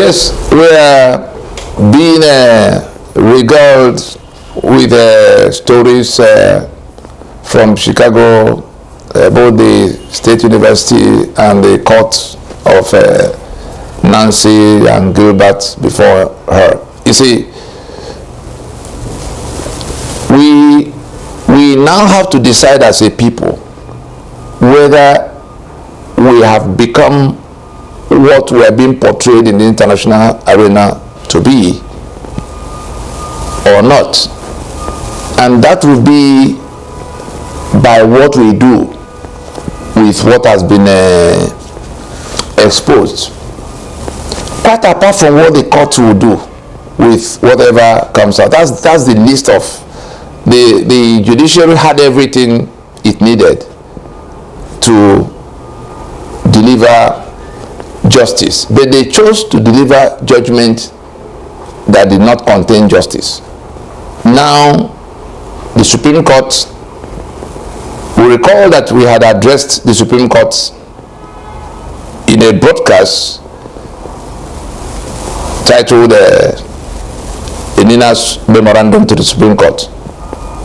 Yes, we are being regaled with stories from Chicago, both the State University and the court of Nancy and Gilbert before her. You see, we now have to decide as a people whether we have become what we are being portrayed in the international arena to be or not. And that will be by what we do with what has been exposed. Quite apart from what the court will do with whatever comes out. That's the list of the judiciary had everything it needed to deliver justice, but they chose to deliver judgment that did not contain justice. Now, the Supreme Court, we recall that we had addressed the Supreme Court in a broadcast titled Enina's Memorandum to the Supreme Court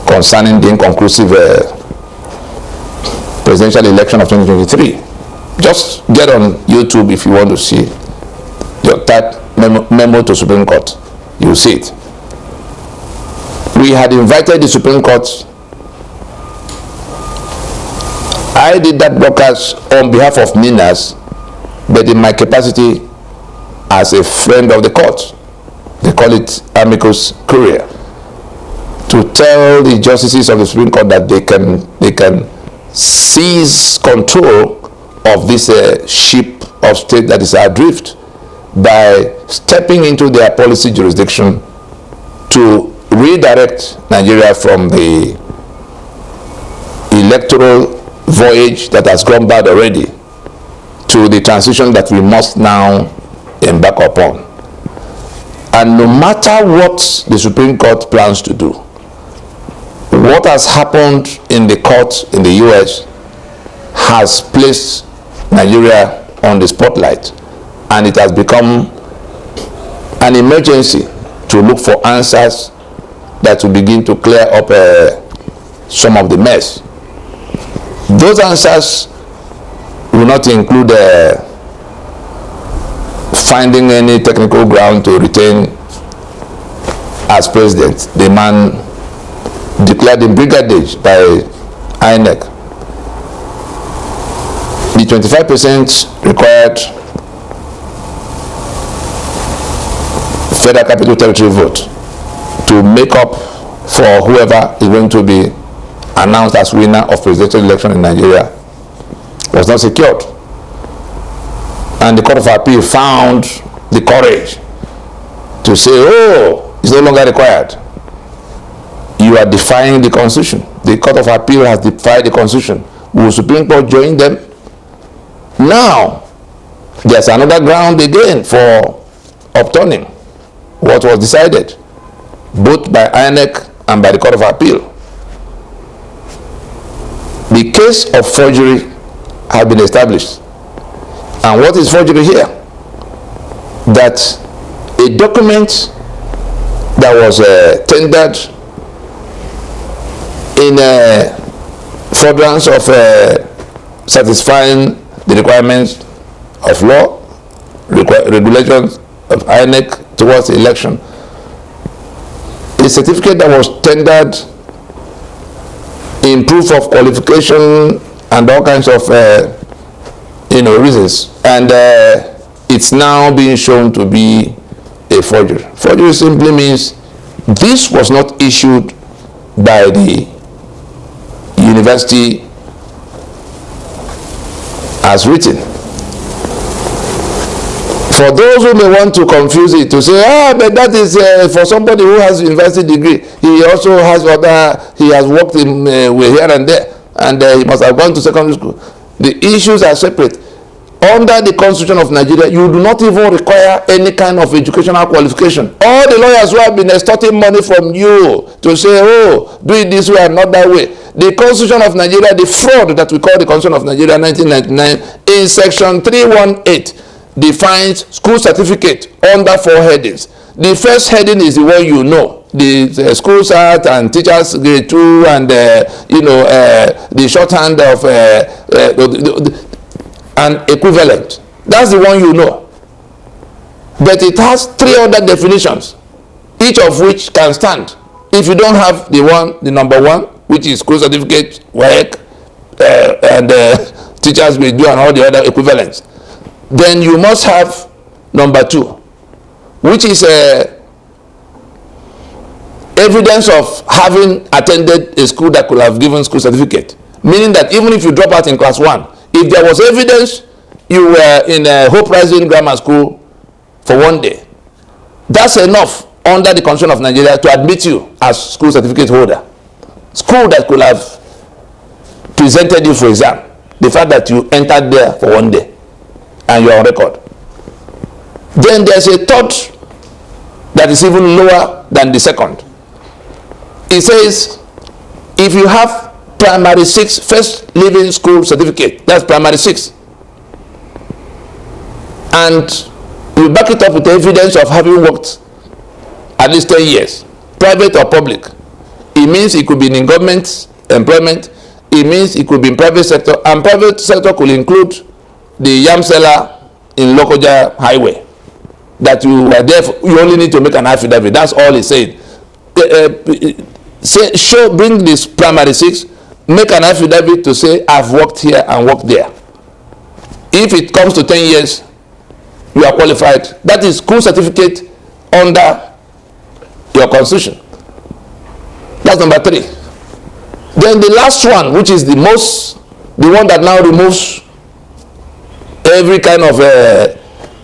concerning the inconclusive presidential election of 2023. Just get on YouTube if you want to see. Your type memo to Supreme Court. You'll see it. We had invited the Supreme Court. I did that broadcast on behalf of Minas, but in my capacity as a friend of the court. They call it amicus curiae. To tell the justices of the Supreme Court that they can seize control of this ship of state that is adrift by stepping into their policy jurisdiction to redirect Nigeria from the electoral voyage that has gone bad already to the transition that we must now embark upon. And no matter what the Supreme Court plans to do, what has happened in the court in the US has placed Nigeria on the spotlight, and it has become an emergency to look for answers that will begin to clear up some of the mess. Those answers will not include finding any technical ground to retain as president the man declared in brigandage by INEC. The 25% required Federal Capital Territory vote to make up for whoever is going to be announced as winner of presidential election in Nigeria was not secured. And the Court of Appeal found the courage to say, oh, it's no longer required. You are defying the Constitution. The Court of Appeal has defied the Constitution. Will Supreme Court join them? Now, there's another ground again for upturning what was decided, both by INEC and by the Court of Appeal. The case of forgery has been established. And what is forgery here? That a document that was tendered in furtherance of satisfying the requirements of law, regulations of INEC towards the election. A certificate that was tendered in proof of qualification and all kinds of reasons, and it's now being shown to be a forgery. Forgery simply means this was not issued by the university as written. For those who may want to confuse it, to say, but that is for somebody who has university degree. He also has he has worked in here and there, and he must have gone to secondary school. The issues are separate. Under the Constitution of Nigeria, you do not even require any kind of educational qualification. All the lawyers who have been extorting money from you to say, oh, do it this way and not that way. The Constitution of Nigeria, the fraud that we call the Constitution of Nigeria 1999, in section 318, defines school certificate under 4 headings. The first heading is the one you know, the school cert and teachers grade 2 and the shorthand of and equivalent. That's the one you know. But it has 3 other definitions, each of which can stand. If you don't have the number 1, which is school certificate, work, and teachers grade 2 and all the other equivalents, then you must have number 2, which is evidence of having attended a school that could have given school certificate. Meaning that even if you drop out in class 1, if there was evidence you were in a Hope Rising Grammar School for 1 day, that's enough under the Constitution of Nigeria to admit you as school certificate holder. School that could have presented you for exam, the fact that you entered there for 1 day and you are on record. Then there's a third that is even lower than the second. It says if you have primary 6 first leaving school certificate, that's primary 6, and you back it up with evidence of having worked at least 10 years, private or public, it means it could be in government employment, it means it could be in private sector, and private sector could include the yam seller in Lokoja Highway, that you were there for, you only need to make an affidavit. That's all it's saying. Bring this primary 6, make an affidavit to say I've worked here and worked there. If it comes to 10 years, you are qualified. That is school certificate under your constitution. That's number 3. Then the last one, which is the one that now removes every kind of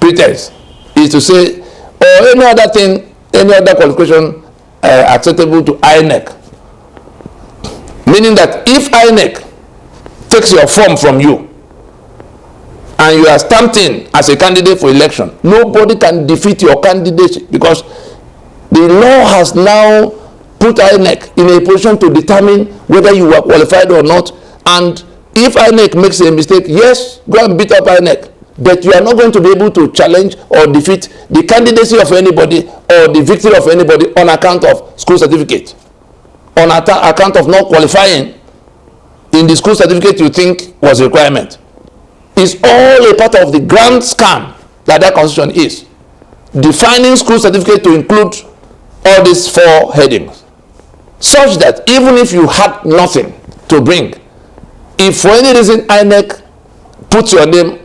pretense, is to say, or any other thing, any other qualification acceptable to INEC. Meaning that if INEC takes your form from you and you are stamped in as a candidate for election, nobody can defeat your candidacy, because the law has now put INEC in a position to determine whether you are qualified or not. And if INEC makes a mistake, yes, go and beat up INEC, but you are not going to be able to challenge or defeat the candidacy of anybody or the victory of anybody on account of school certificate, on account of not qualifying in the school certificate you think was a requirement. It's all a part of the grand scam that constitution is, defining school certificate to include all these 4 headings, such that even if you had nothing to bring, if for any reason INEC puts your name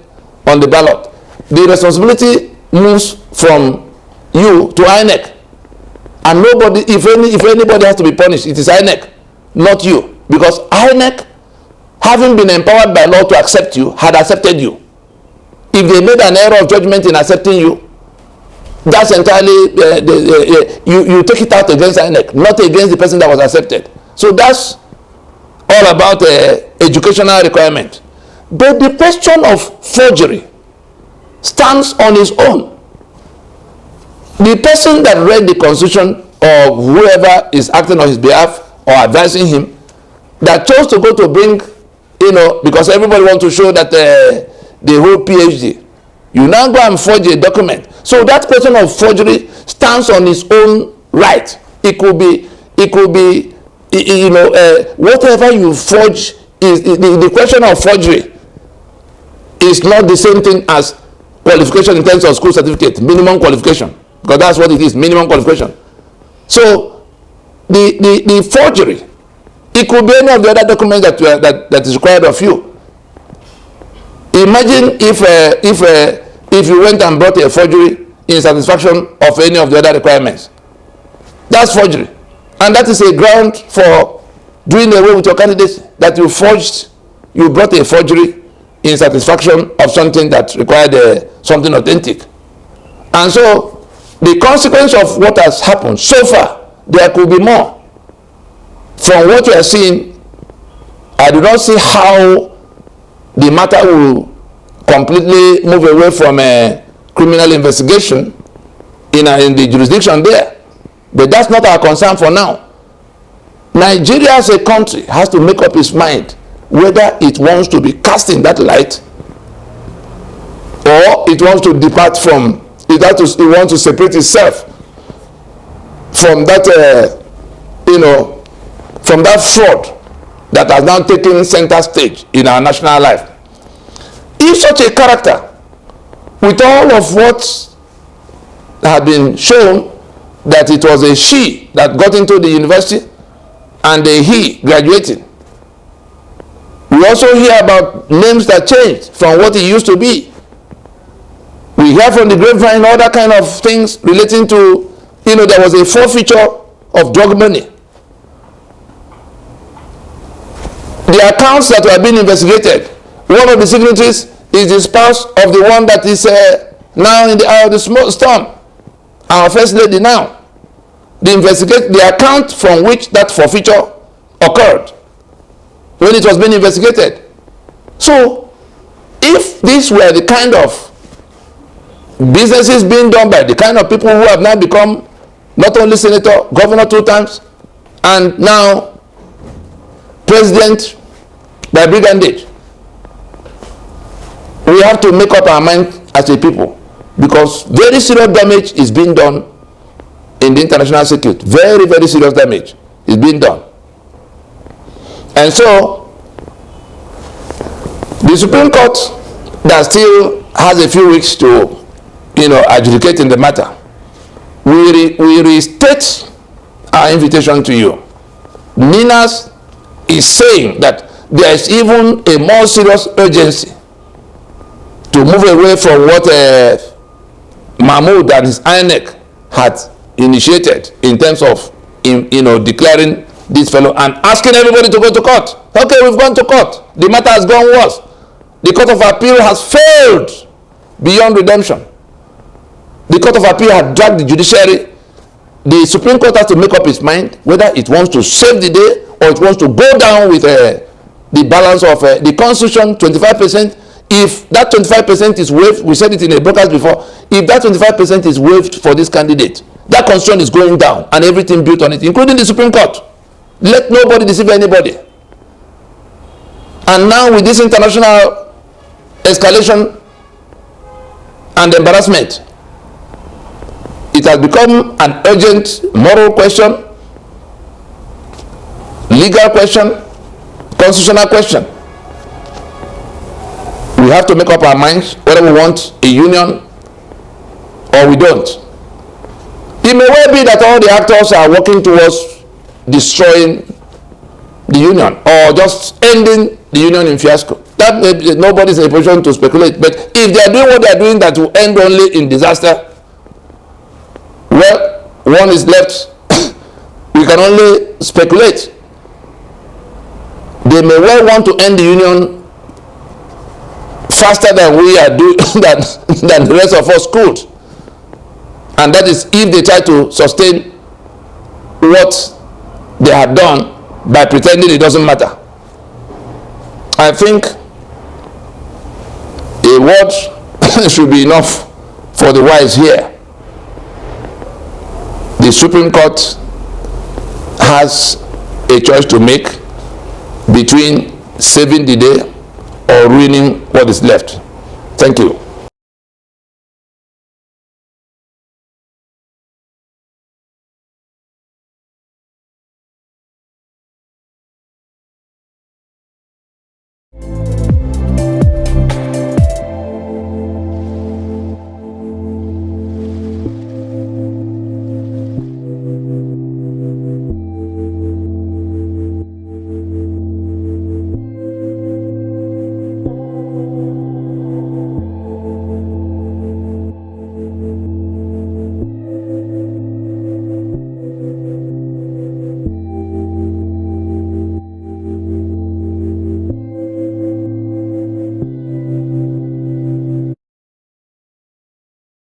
on the ballot, the responsibility moves from you to INEC, and nobody, if anybody has to be punished, it is INEC, not you, because INEC, having been empowered by law to accept you, had accepted you. If they made an error of judgment in accepting you, that's entirely you take it out against INEC, not against the person that was accepted. So that's all about educational requirement. But the question of forgery stands on its own. The person that read the constitution, or whoever is acting on his behalf or advising him, that chose to go to bring, because everybody wants to show that they hold PhD, you now go and forge a document. So that question of forgery stands on its own right. It could be whatever you forge is the question of forgery is not the same thing as qualification in terms of school certificate, minimum qualification, because that's what it is, minimum qualification. So the forgery, it could be any of the other documents that is required of you. Imagine if you went and brought a forgery in satisfaction of any of the other requirements. That's forgery, and that is a ground for doing away with your candidacy, that you brought a forgery in satisfaction of something that required something authentic. And so the consequence of what has happened so far, there could be more. From what you are seeing, I do not see how the matter will completely move away from a criminal investigation in the jurisdiction there. But that's not our concern for now. Nigeria as a country has to make up its mind whether it wants to be cast in that light, or it wants to depart from it, it wants to separate itself from that from that fraud that has now taken center stage in our national life. If such a character, with all of what had been shown, that it was a she that got into the university and a he graduating, we also hear about names that changed from what it used to be. We hear from the grapevine all that kind of things relating to, there was a forfeiture of drug money. The accounts that were being investigated, one of the signatories is the spouse of the one that is now in the eye of the storm, our first lady now. The account from which that forfeiture occurred when it was being investigated. So, if these were the kind of businesses being done by the kind of people who have now become not only senator, governor 2 times, and now president by brigandage, we have to make up our mind as a people, because very serious damage is being done in the international circuit. Very, very serious damage is being done. And so, the Supreme Court that still has a few weeks to, adjudicate in the matter, we restate our invitation to you. Ninas is saying that there is even a more serious urgency to move away from what Mahmoud and his INEC had initiated in terms of declaring this fellow and asking everybody to go to court. Okay, we've gone to court. The matter has gone worse. The Court of Appeal has failed beyond redemption. The Court of Appeal had dragged the judiciary. The Supreme Court has to make up its mind whether it wants to save the day or it wants to go down with the balance of the Constitution, 25%. If that 25% is waived, we said it in a broadcast before, if that 25% is waived for this candidate, that Constitution is going down and everything built on it, including the Supreme Court. Let nobody deceive anybody. And now with this international escalation and embarrassment, it has become an urgent moral question, legal question, constitutional question. We have to make up our minds whether we want a union or we don't. It may well be that all the actors are working towards destroying the union or just ending the union in fiasco. That nobody's in a position to speculate. But if they are doing what they are doing that will end only in disaster, well, one is left. We can only speculate. They may well want to end the union faster than we are doing than the rest of us could, and that is if they try to sustain what they had done by pretending it doesn't matter. I think a word should be enough for the wise here. The Supreme Court has a choice to make between saving the day or ruining what is left. Thank you.